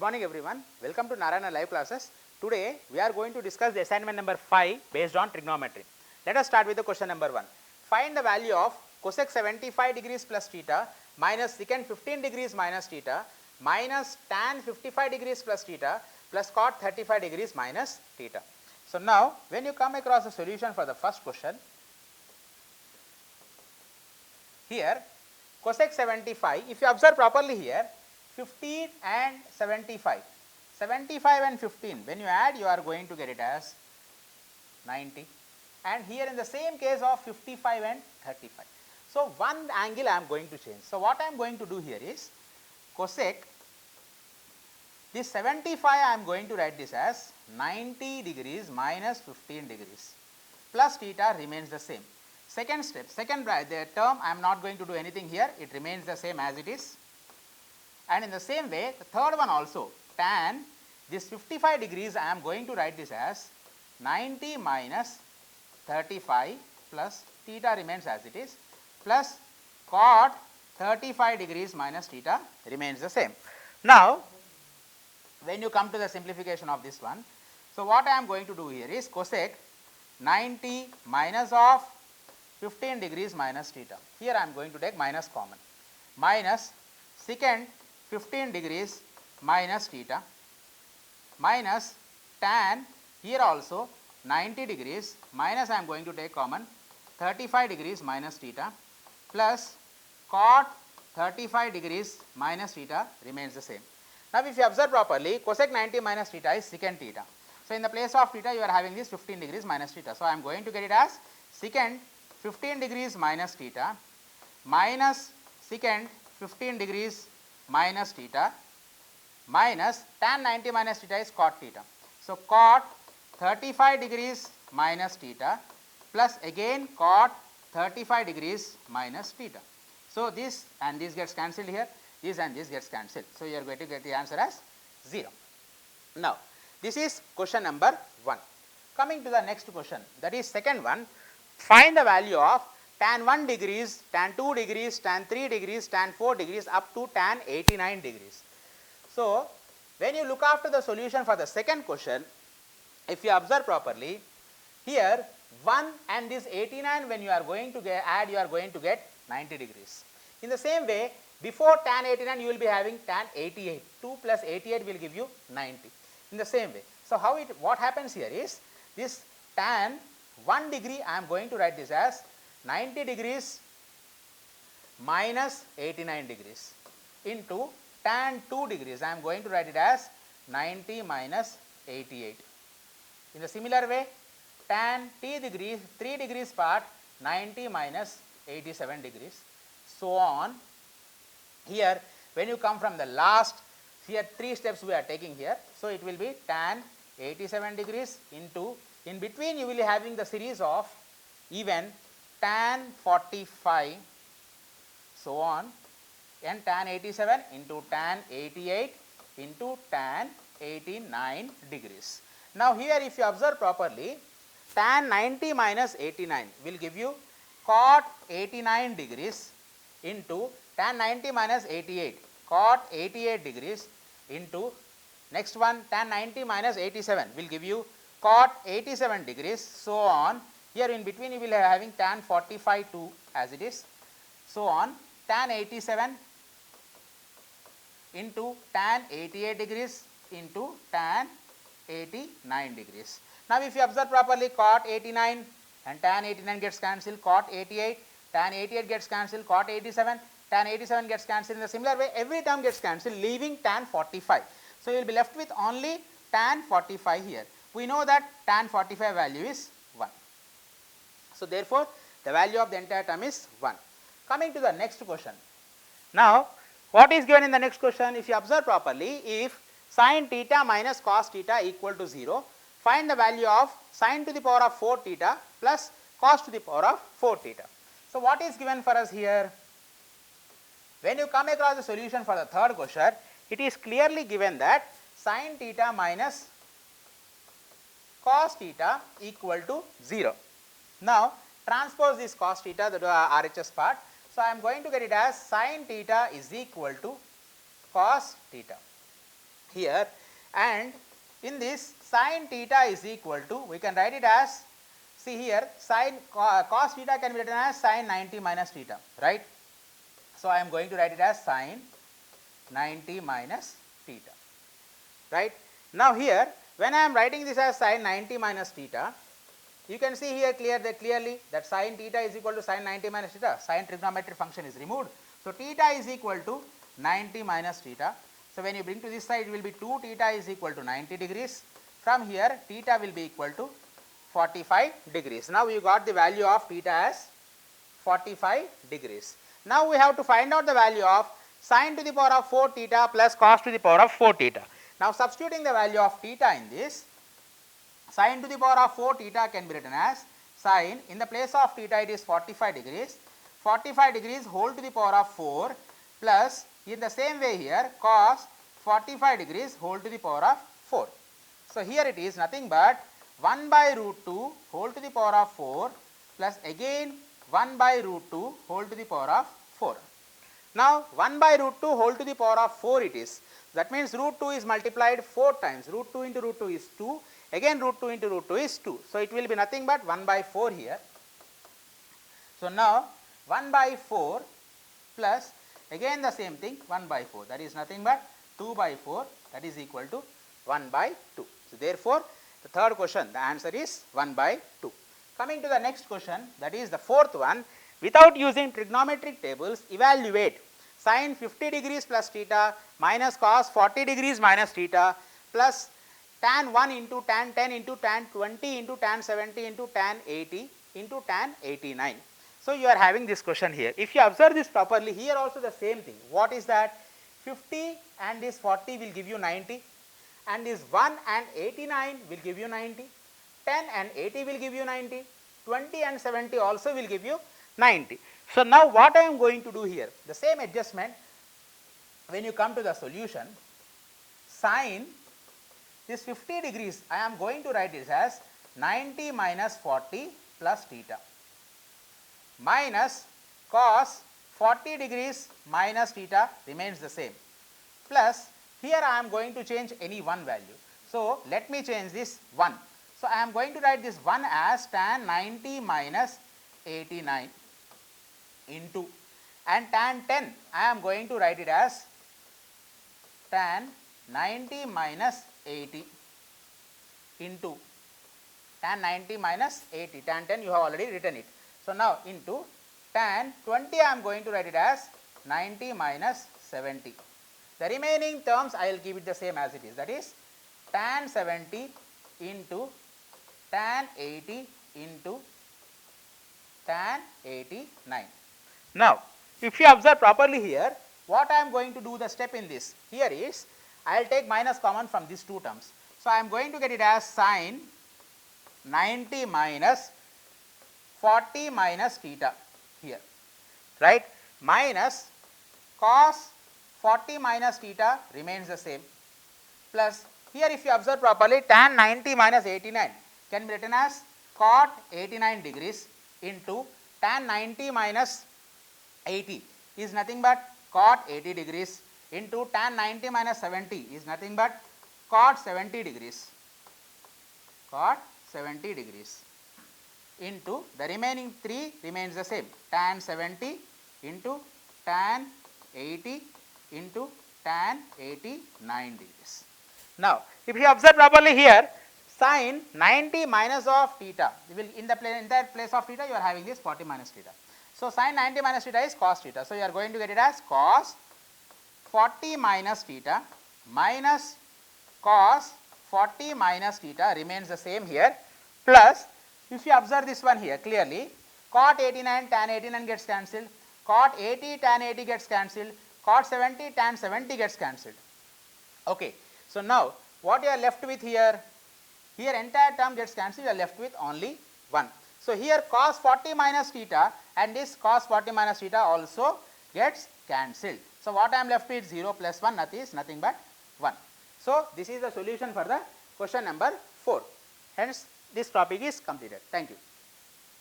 morning everyone. Welcome to Narayana live classes. Today we are going to discuss the assignment number 5 based on trigonometry. Let us start with the question number 1. Find the value of cosec 75 degrees plus theta minus secant 15 degrees minus theta minus tan 55 degrees plus theta plus cot 35 degrees minus theta. So now when you come across the solution for the first question, here cosec 75, if you observe properly here, 15 and 75, 75 and 15, when you add you are going to get it as 90, and here in the same case of 55 and 35. So one angle I am going to change. So what I am going to do here is cosec this 75 I am going to write this as 90 degrees minus 15 degrees plus theta remains the same. Second step, the term I am not going to do anything here, it remains the same as it is. And in the same way, the third one also, tan this 55 degrees I am going to write this as 90 minus 35 plus theta remains as it is plus cot 35 degrees minus theta remains the same. Now, when you come to the simplification of this one, so what I am going to do here is cosec 90 minus of 15 degrees minus theta. Here I am going to take minus common, minus secant 15 degrees minus theta minus tan here also 90 degrees minus I am going to take common 35 degrees minus theta plus cot 35 degrees minus theta remains the same. Now if you observe properly, cosec 90 minus theta is secant theta. So in the place of theta you are having this 15 degrees minus theta. So I am going to get it as secant 15 degrees minus theta minus secant 15 degrees minus theta minus tan 90 minus theta is cot theta. So cot 35 degrees minus theta plus again cot 35 degrees minus theta. So this and this gets cancelled here, this and this gets cancelled. So you are going to get the answer as 0. Now this is question number 1. Coming to the next question, that is second one. Find the value of tan 1 degrees, tan 2 degrees, tan 3 degrees, tan 4 degrees up to tan 89 degrees. So when you look after the solution for the second question, if you observe properly, here 1 and this 89 when you are going to add, you are going to get 90 degrees. In the same way, before tan 89 you will be having tan 88, 2 plus 88 will give you 90. In the same way, so what happens here is this tan 1 degree I am going to write this as 90 degrees minus 89 degrees into tan 2 degrees I am going to write it as 90 minus 88. In the similar way, tan 3 degrees part 90 minus 87 degrees, so on. Here when you come from the last, here 3 steps we are taking here, so it will be tan 87 degrees into, in between you will be having the series of even tan 45, so on, and tan 87 into tan 88 into tan 89 degrees. Now here if you observe properly, tan 90 minus 89 will give you cot 89 degrees into tan 90 minus 88 cot 88 degrees into next one tan 90 minus 87 will give you cot 87 degrees, so on. Here in between you will be having tan 45 too as it is, so on, tan 87 into tan 88 degrees into tan 89 degrees. Now if you observe properly, cot 89 and tan 89 gets cancelled, cot 88, tan 88 gets cancelled, cot 87, tan 87 gets cancelled. In the similar way, every term gets cancelled leaving tan 45. So you will be left with only tan 45 here. We know that tan 45 value is 1. So therefore the value of the entire term is 1. Coming to the next question. Now what is given in the next question? If you observe properly, if sin theta minus cos theta equal to 0, find the value of sin to the power of 4 theta plus cos to the power of 4 theta. So what is given for us here? When you come across the solution for the third question, it is clearly given that sin theta minus cos theta equal to 0. Now transpose this cos theta, the RHS part. So I am going to get it as sin theta is equal to cos theta. here, and in this sin theta is equal to, we can write it as, see here, sin cos theta can be written as sin 90 minus theta, right. So I am going to write it as sin 90 minus theta, right. Now here, when I am writing this as sin 90 minus theta, you can see here clearly that sin theta is equal to sin 90 minus theta, sin trigonometric function is removed. So theta is equal to 90 minus theta. So when you bring to this side, it will be 2 theta is equal to 90 degrees. From here, theta will be equal to 45 degrees. Now you got the value of theta as 45 degrees. Now we have to find out the value of sin to the power of 4 theta plus cos to the power of 4 theta. Now substituting the value of theta in this, sin to the power of 4 theta can be written as sin, in the place of theta it is 45 degrees, 45 degrees whole to the power of 4 plus, in the same way here, cos 45 degrees whole to the power of 4. So here it is nothing but 1 by root 2 whole to the power of 4 plus again 1 by root 2 whole to the power of 4. Now 1 by root 2 whole to the power of 4 it is. That means root 2 is multiplied 4 times. Root 2 into root 2 is 2. Again root 2 into root 2 is 2. So it will be nothing but 1 by 4 here. So now 1 by 4 plus again the same thing 1 by 4, that is nothing but 2 by 4, that is equal to 1 by 2. So therefore the third question, the answer is 1 by 2. Coming to the next question, that is the fourth one. Without using trigonometric tables, evaluate sin 50 degrees plus theta minus cos 40 degrees minus theta plus tan 1 into tan 10 into tan 20 into tan 70 into tan 80 into tan 89. So you are having this question here. If you observe this properly, here also the same thing. What is that? 50 and this 40 will give you 90, and this 1 and 89 will give you 90, 10 and 80 will give you 90, 20 and 70 also will give you 90. So now what I am going to do here, the same adjustment, when you come to the solution, sin this 50 degrees, I am going to write it as 90 minus 40 plus theta minus cos 40 degrees minus theta remains the same, plus here I am going to change any one value. So let me change this 1. So I am going to write this 1 as tan 90 minus 89 into, and tan 10 I am going to write it as tan 90 minus 80 into tan 90 minus 80, tan 10 you have already written it. So now into tan 20 I am going to write it as 90 minus 70. The remaining terms I will keep it the same as it is, that is tan 70 into tan 80 into tan 89. Now if you observe properly here, what I am going to do the step in this here is, I will take minus common from these two terms. So I am going to get it as sin 90 minus 40 minus theta here, right, minus cos 40 minus theta remains the same, plus here if you observe properly, tan 90 minus 89 can be written as cot 89 degrees into tan 90 minus 80 is nothing but cot 80 degrees into tan 90 minus 70 is nothing but cot 70 degrees, cot 70 degrees into the remaining 3 remains the same, tan 70 into tan 80 into tan 89 degrees. Now if you observe properly here, sin 90 minus of theta, will in the place of theta you are having this 40 minus theta. So sin 90 minus theta is cos theta. So you are going to get it as cos 40 minus theta minus cos 40 minus theta remains the same here, plus if you observe this one here clearly, cot 89 tan 89 gets cancelled, cot 80 tan 80 gets cancelled, cot 70 tan 70 gets cancelled. Okay. So now what you are left with here, here entire term gets cancelled, you are left with only 1. So here cos 40 minus theta and this cos 40 minus theta also gets cancelled. So what I am left with 0 plus 1 is nothing but 1. So this is the solution for the question number 4. Hence this topic is completed. Thank you.